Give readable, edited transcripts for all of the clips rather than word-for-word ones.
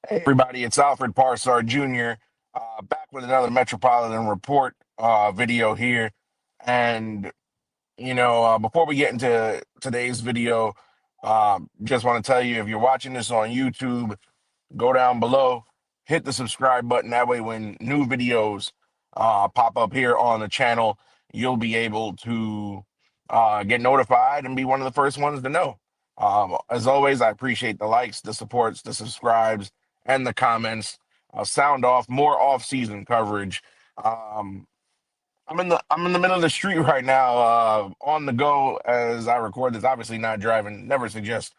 Hey everybody, it's Alfred Jr. Back with another Metropolitan Report video here. And before we get into today's video, just want to tell you if you're watching this on YouTube, go down below, hit the subscribe button. That way, when new videos pop up here on the channel, you'll be able to get notified and be one of the first ones to know. As always, I appreciate the likes, the supports, the subscribes, and the comments. Sound off more off-season coverage. Um, I'm in the middle of the street right now, on the go as I record this. Obviously, not driving. Never suggest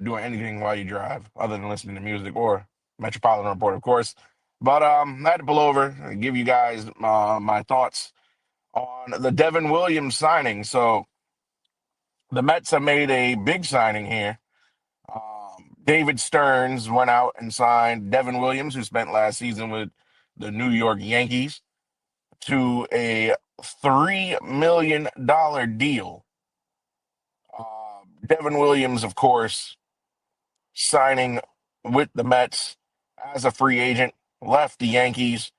doing anything while you drive, other than listening to music or Metropolitan Report, of course. But I had to pull over and give you guys my thoughts on the Devin Williams signing. So the Mets have made a big signing here. David Stearns went out and signed Devin Williams, who spent last season with the New York Yankees, to a $3 million deal. Devin Williams, of course, signing with the Mets as a free agent, left the Yankees,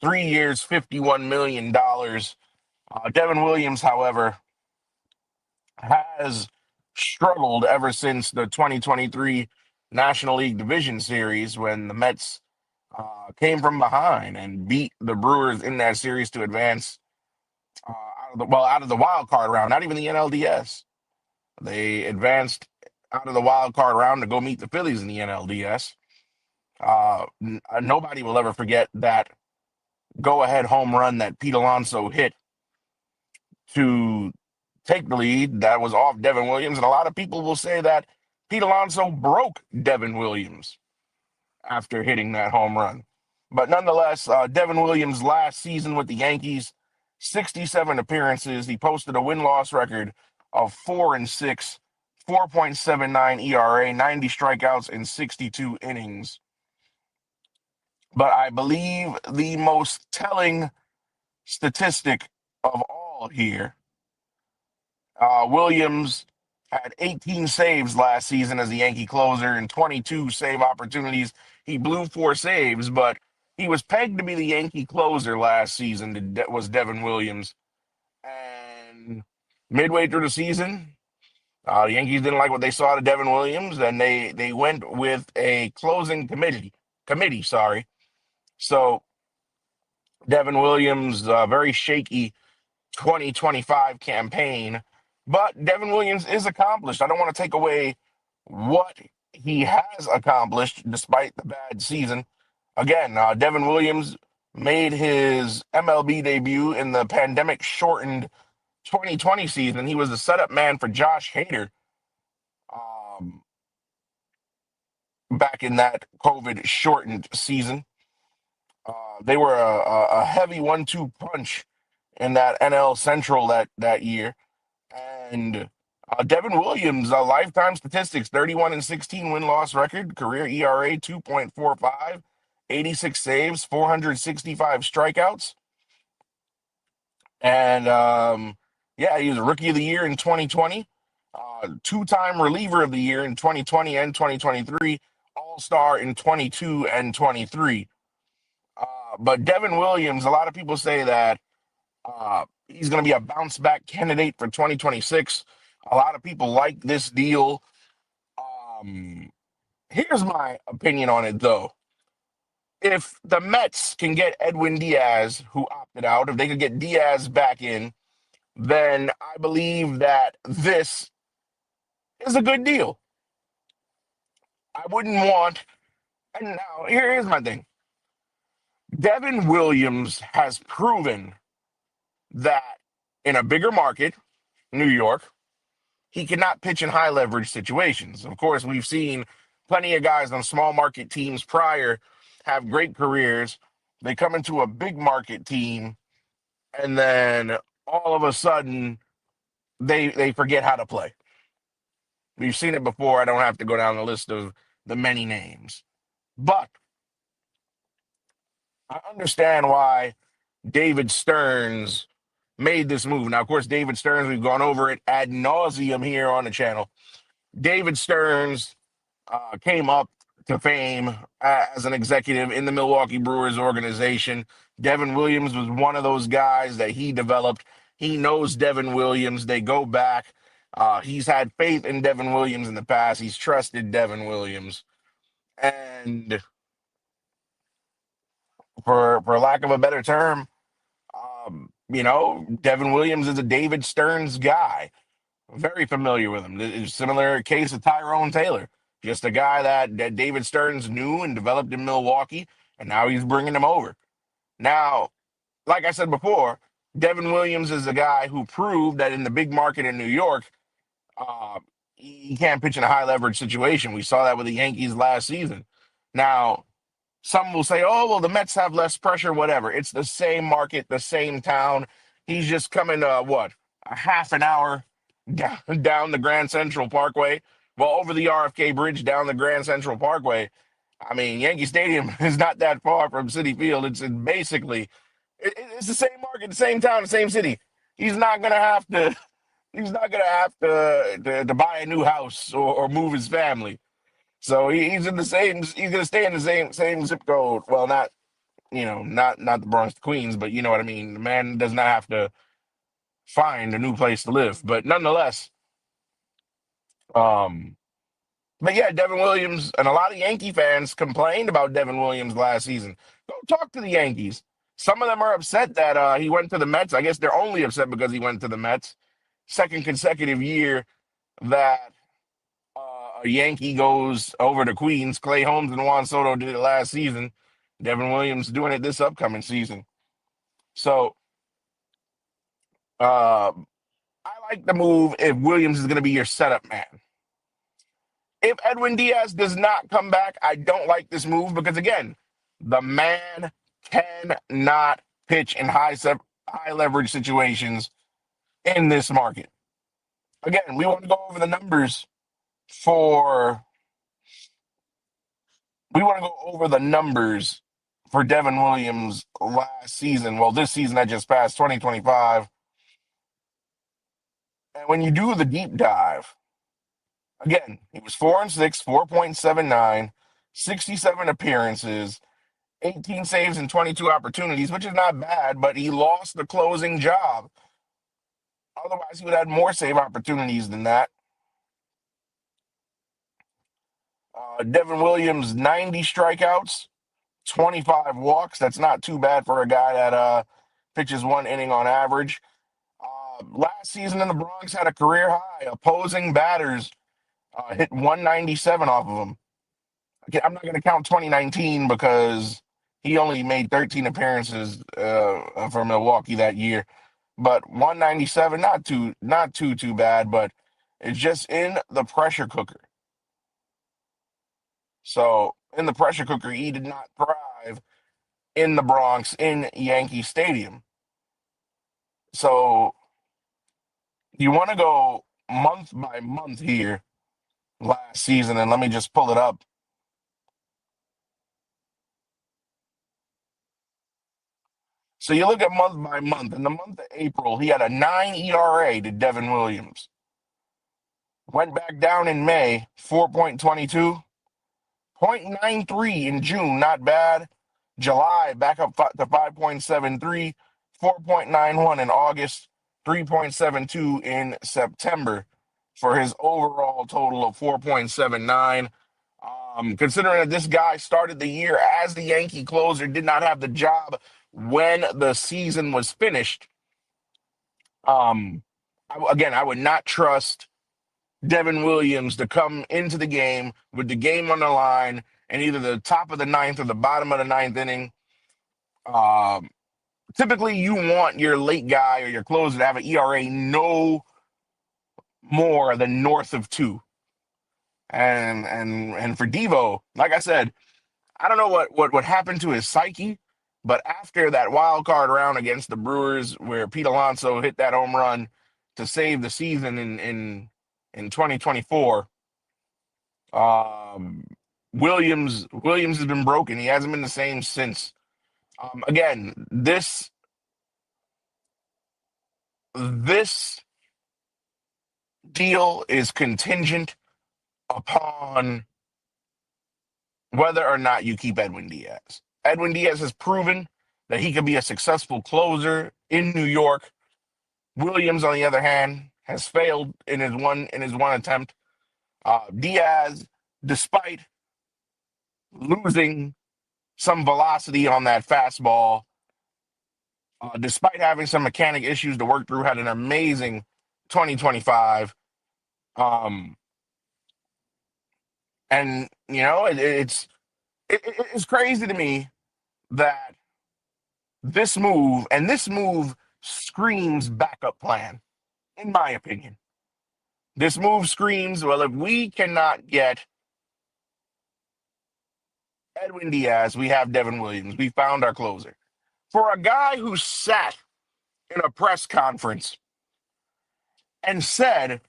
3 years, $51 million. Devin Williams, however, has struggled ever since the 2023 National League Division Series when the Mets came from behind and beat the Brewers in that series to advance out of the wild card round, not even the NLDS. They advanced out of the wild card round to go meet the Phillies in the NLDS. Nobody will ever forget that go-ahead home run that Pete Alonso hit to take the lead. That was off Devin Williams, and a lot of people will say that Pete Alonso broke Devin Williams after hitting that home run. But nonetheless, Devin Williams last season with the Yankees, 67 appearances. He posted a win-loss record of 4-6, 4.79 ERA, 90 strikeouts in 62 innings. But I believe the most telling statistic of all here, Williams had 18 saves last season as a Yankee closer and 22 save opportunities. He blew 4 saves, but he was pegged to be the Yankee closer last season. Was Devin Williams, and midway through the season, the Yankees didn't like what they saw to Devin Williams, and they went with a closing committee. Sorry. So Devin Williams, very shaky 2025 campaign, but Devin Williams is accomplished. I don't want to take away what he has accomplished despite the bad season. Again, Devin Williams made his MLB debut in the pandemic shortened 2020 season. He was the setup man for Josh Hader um, back in that COVID shortened season. They were a heavy 1-2 punch in that NL Central that year. And Devin Williams, lifetime statistics: 31-16 win-loss record, career ERA 2.45, 86 saves, 465 strikeouts. And yeah, he was a rookie of the year in 2020, two-time reliever of the year in 2020 and 2023, all-star in 22 and 23. But Devin Williams, a lot of people say that he's going to be a bounce back candidate for 2026. A lot of people like this deal. Um, Here's my opinion on it, though. If the Mets can get Edwin Diaz, who opted out, if they could get Diaz back in, then I believe that this is a good deal. I wouldn't want, and now here's my thing. Devin Williams has proven that in a bigger market, New York, he cannot pitch in high leverage situations. Of course, we've seen plenty of guys on small market teams prior have great careers. They come into a big market team, and then all of a sudden they forget how to play. We've seen it before. I don't have to go down the list of the many names. But I understand why David Stearns made this move. Now, of course, David Stearns, we've gone over it ad nauseum here on the channel. David Stearns came up to fame as an executive in the Milwaukee Brewers organization. Devin Williams was one of those guys that he developed. He knows Devin Williams. They go back. He's had faith in Devin Williams in the past. He's trusted Devin Williams. And for lack of a better term, Devin Williams is a David Stearns guy. Very familiar with him. Similar case of Tyrone Taylor, just a guy that David Stearns knew and developed in Milwaukee, and now he's bringing him over. Now, like I said before, Devin Williams is a guy who proved that in the big market in New York, he can't pitch in a high leverage situation. We saw that with the Yankees last season. Now, some will say, oh, well, the Mets have less pressure, whatever. It's the same market, the same town. He's just coming, a half an hour down the Grand Central Parkway, well, over the RFK Bridge down the Grand Central Parkway. I mean, Yankee Stadium is not that far from Citi Field. It's basically, it's the same market, the same town, the same city. He's not gonna have to. He's not gonna have to buy a new house or move his family. So he's in the same. He's gonna stay in the same zip code. Well, not not the Bronx to Queens, but you know what I mean. The man does not have to find a new place to live. But nonetheless, um, but yeah, Devin Williams and a lot of Yankee fans complained about Devin Williams last season. Go talk to the Yankees. Some of them are upset that he went to the Mets. I guess they're only upset because he went to the Mets. Second consecutive year that a Yankee goes over to Queens. Clay Holmes and Juan Soto did it last season. Devin Williams doing it this upcoming season. So uh, I like the move if Williams is going to be your setup man. If Edwin Diaz does not come back, I don't like this move because, again, the man cannot pitch in high leverage situations in this market. Again, we want to go over the numbers for we want to go over the numbers for Devin Williams last season. Well, this season that just passed, 2025. And when you do the deep dive, again, he was 4-6, 4.79, 67 appearances, 18 saves and 22 opportunities, which is not bad, but he lost the closing job. Otherwise, he would have had more save opportunities than that. Devin Williams, 90 strikeouts, 25 walks. That's not too bad for a guy that pitches one inning on average. Last season in the Bronx had a career high. Opposing batters hit 197 off of him. I'm not going to count 2019 because he only made 13 appearances for Milwaukee that year. But 197, not too bad, but it's just in the pressure cooker. So in the pressure cooker, he did not thrive in the Bronx in Yankee Stadium. So you want to go month by month here last season, and let me just pull it up. So you look at month by month. In the month of April, he had a 9 ERA to Devin Williams. Went back down in May, 4.22. 0.93 in June, not bad. July, back up to 5.73. 4.91 in August. 3.72 in September for his overall total of 4.79. Considering that this guy started the year as the Yankee closer, did not have the job when the season was finished. I would not trust Devin Williams to come into the game with the game on the line and either the top of the ninth or the bottom of the ninth inning. Um, Typically, you want your late guy or your closer to have an ERA no more than north of 2. And for Devo, like I said, I don't know what happened to his psyche, but after that wild card round against the Brewers, where Pete Alonso hit that home run to save the season in 2024, Williams has been broken. He hasn't been the same since. Again, this deal is contingent upon whether or not you keep Edwin Diaz. Edwin Diaz has proven that he can be a successful closer in New York. Williams, on the other hand, has failed in his one attempt. Diaz, despite losing some velocity on that fastball, despite having some mechanic issues to work through, had an amazing 2025. Um, and it's crazy to me that this move screams backup plan, in my opinion. This move screams, well, if we cannot get Edwin Diaz, we have Devin Williams. We found our closer. For a guy who sat in a press conference and said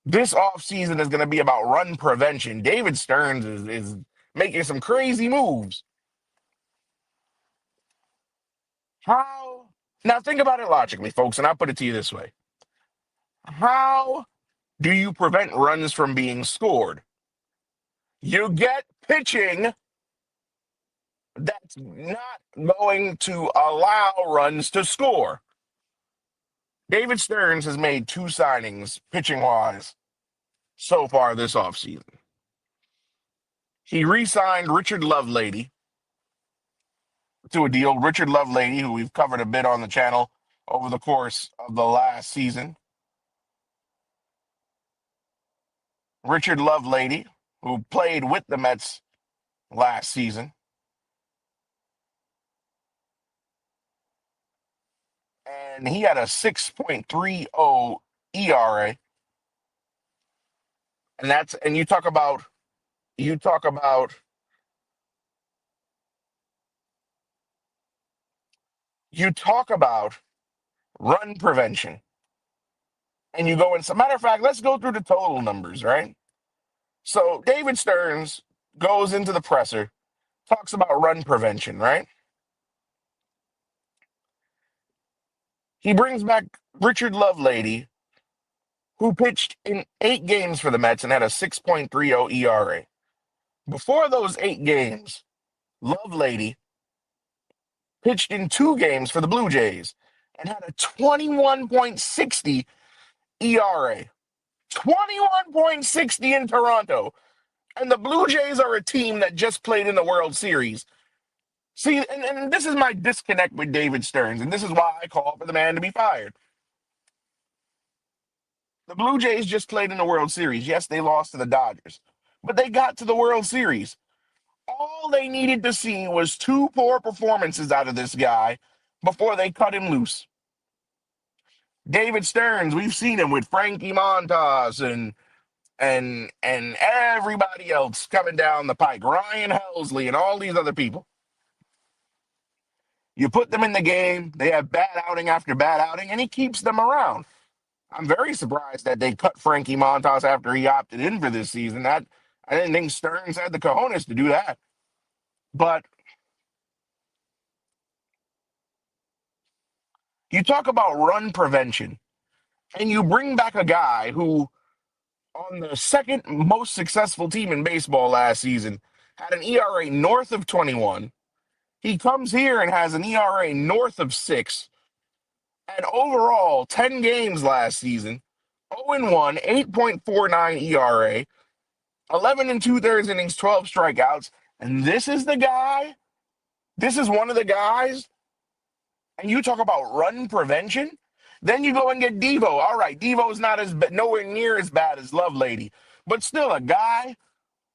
this offseason is going to be about run prevention, David Stearns is making some crazy moves. How? Now, think about it logically, folks, and I'll put it to you this way. How do you prevent runs from being scored? You get pitching that's not going to allow runs to score. David Stearns has made two signings pitching wise so far this offseason. He re signed Richard Lovelady to a deal. Richard Lovelady, who we've covered a bit on the channel over the course of the last season. Richard Lovelady, who played with the Mets last season. And he had a 6.30 ERA. And you talk about run prevention. And you go in, as a matter of fact, let's go through the total numbers, right? So David Stearns goes into the presser, talks about run prevention, right? He brings back Richard Lovelady, who pitched in 8 games for the Mets and had a 6.30 ERA. Before those 8 games, Lovelady pitched in 2 games for the Blue Jays and had a 21.60 ERA. 21.60 in Toronto. And the Blue Jays are a team that just played in the World Series. See, and this is my disconnect with David Stearns, and this is why I call for the man to be fired. The Blue Jays just played in the World Series. Yes, they lost to the Dodgers, but they got to the World Series. All they needed to see was 2 poor performances out of this guy before they cut him loose. David Stearns, we've seen him with Frankie Montas and everybody else coming down the pike, Ryan Helsley and all these other people. You put them in the game, they have bad outing after bad outing, and he keeps them around. I'm very surprised that they cut Frankie Montas after he opted in for this season. I didn't think Stearns had the cojones to do that. But you talk about run prevention, and you bring back a guy who, on the second most successful team in baseball last season, had an ERA north of 21. He comes here and has an ERA north of 6. And overall, 10 games last season, 0-1, 8.49 ERA, 11 and 2/3 innings, 12 strikeouts. And this is one of the guys, and you talk about run prevention. Then you go and get Devo. All right, Devo's nowhere near as bad as Lovelady, but still a guy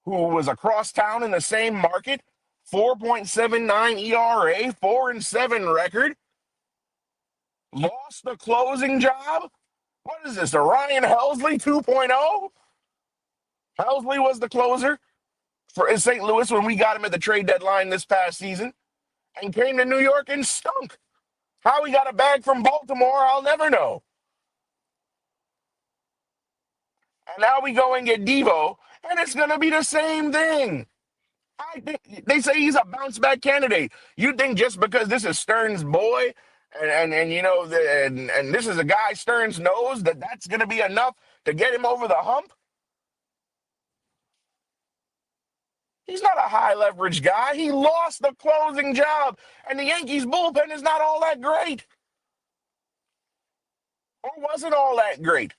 who was across town in the same market, 4.79 ERA, 4-7 record, lost the closing job. What is this, a Ryan Helsley 2.0? Helsley was the closer for St. Louis when we got him at the trade deadline this past season and came to New York and stunk. How he got a bag from Baltimore, I'll never know. And now we go and get Devo, and it's going to be the same thing. I think they say he's a bounce back candidate. You think just because this is Stearns' boy, and this is a guy Stearns knows that's going to be enough to get him over the hump? He's not a high leverage guy. He lost the closing job, and the Yankees bullpen is not all that great. Or wasn't all that great.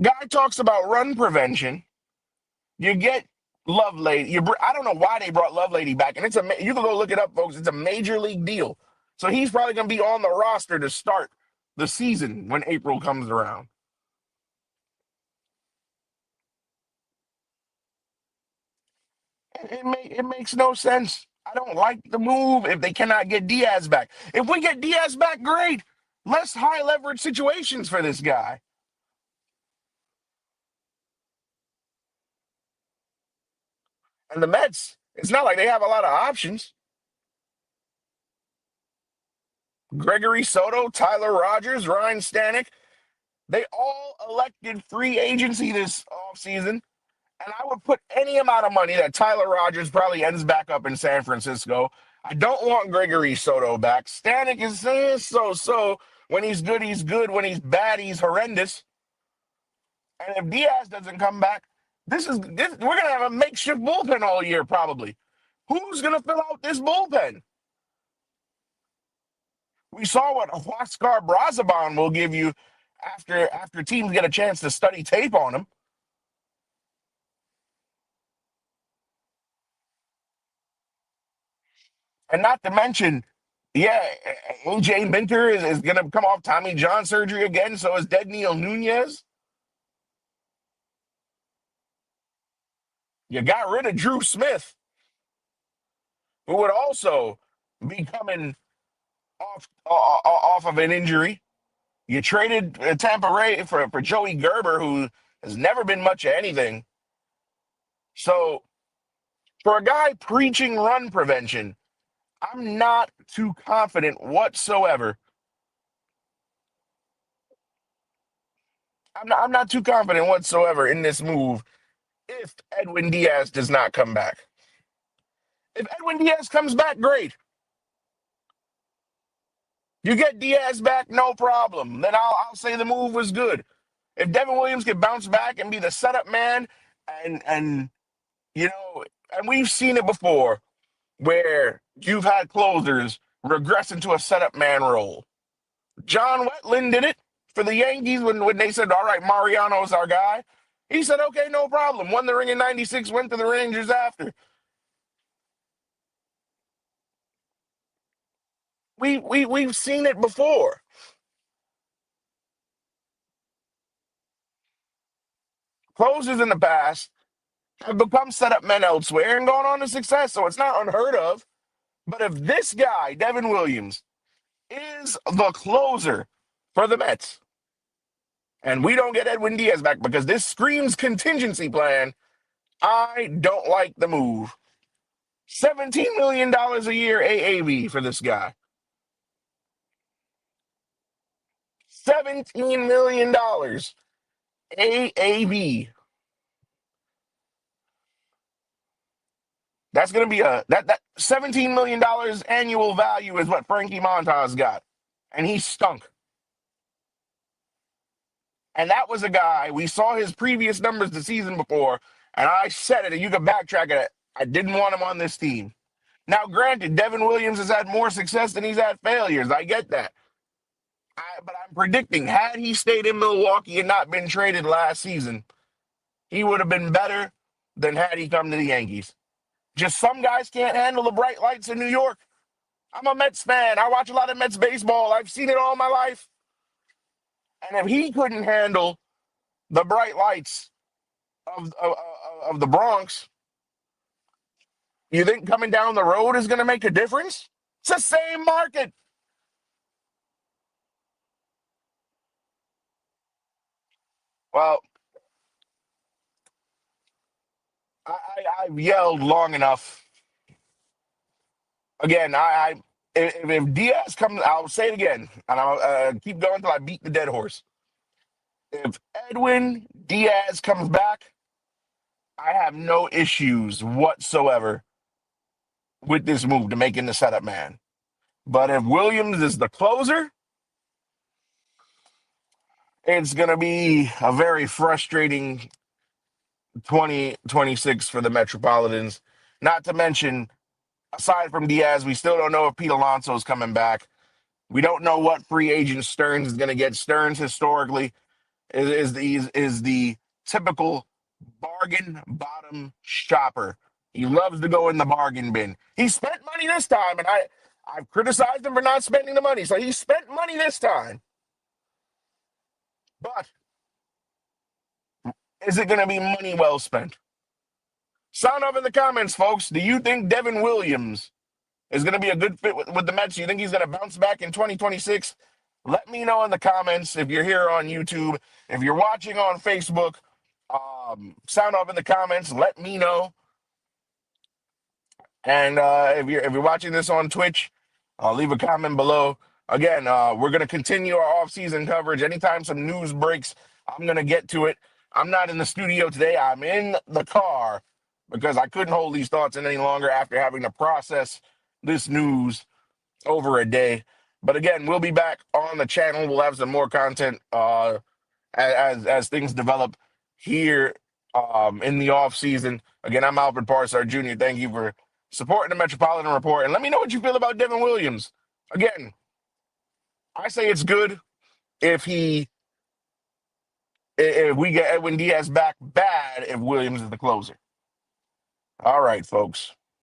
Guy talks about run prevention. You get Lovelady. I don't know why they brought Lovelady back, and you can go look it up, folks. It's a major league deal, so he's probably going to be on the roster to start the season when April comes around. It makes no sense. I don't like the move if they cannot get Diaz back. If we get Diaz back, great. Less high leverage situations for this guy. And the Mets, it's not like they have a lot of options. Gregory Soto, Tyler Rogers, Ryan Stanek, they all elected free agency this offseason. And I would put any amount of money that Tyler Rogers probably ends back up in San Francisco. I don't want Gregory Soto back. Stanek is so. When he's good, he's good. When he's bad, he's horrendous. And if Diaz doesn't come back, we're gonna have a makeshift bullpen all year probably. Who's gonna fill out this bullpen? We saw what Huascar Brazaban will give you after teams get a chance to study tape on him. And not to mention, yeah, AJ Minter is going to come off Tommy John surgery again. So is Neil Nunez. You got rid of Drew Smith, who would also be coming off of an injury. You traded Tampa Ray for Joey Gerber, who has never been much of anything. So for a guy preaching run prevention, I'm not too confident whatsoever. I'm not too confident whatsoever in this move if Edwin Diaz does not come back. If Edwin Diaz comes back, great. You get Diaz back, no problem. Then I'll say the move was good. If Devin Williams can bounce back and be the setup man, and and we've seen it before where you've had closers regress into a setup man role. John Wetland did it for the Yankees when they said, all right, Mariano's our guy. He said, okay, no problem. Won the ring in 96, went to the Rangers after. We've seen it before. Closers in the past have become setup men elsewhere and gone on to success, so it's not unheard of. But if this guy, Devin Williams, is the closer for the Mets, and we don't get Edwin Diaz back because this screams contingency plan, I don't like the move. $17 million a year AAV for this guy. $17 million AAV. That's going to be that $17 million annual value is what Frankie Montas got. And he stunk. And that was a guy, we saw his previous numbers the season before, and I said it, and you can backtrack it. I didn't want him on this team. Now, granted, Devin Williams has had more success than he's had failures. I get that. But I'm predicting, had he stayed in Milwaukee and not been traded last season, he would have been better than had he come to the Yankees. Just some guys can't handle the bright lights in New York. I'm a Mets fan. I watch a lot of Mets baseball. I've seen it all my life. And if he couldn't handle the bright lights of the Bronx, you think coming down the road is going to make a difference? It's the same market. Well, I've yelled long enough. Again, if Diaz comes, I'll say it again, and I'll keep going until I beat the dead horse. If Edwin Diaz comes back, I have no issues whatsoever with this move to making the setup man. But if Williams is the closer, It's going to be a very frustrating 2026 for the Metropolitans. Not to mention, aside from Diaz, we still don't know if Pete Alonso is coming back. We don't know what free agent Stearns is going to get. Stearns historically is the typical bargain bottom shopper. He loves to go in the bargain bin. He spent money this time, and I've criticized him for not spending the money. So he spent money this time. But is it going to be money well spent? Sound off in the comments, folks. Do you think Devin Williams is going to be a good fit with the Mets? You think he's going to bounce back in 2026? Let me know in the comments if you're here on YouTube. If you're watching on Facebook, sound off in the comments. Let me know. And if you're watching this on Twitch, leave a comment below. Again, we're going to continue our off-season coverage. Anytime some news breaks, I'm going to get to it. I'm not in the studio today. I'm in the car because I couldn't hold these thoughts in any longer after having to process this news over a day. But again, we'll be back on the channel. We'll have some more content as things develop here in the off season. Again, I'm Alfred Parsar Jr. Thank you for supporting the Metropolitan Report, and let me know what you feel about Devin Williams. Again, I say it's good if we get Edwin Diaz back. Bad if Williams is the closer. All right, folks.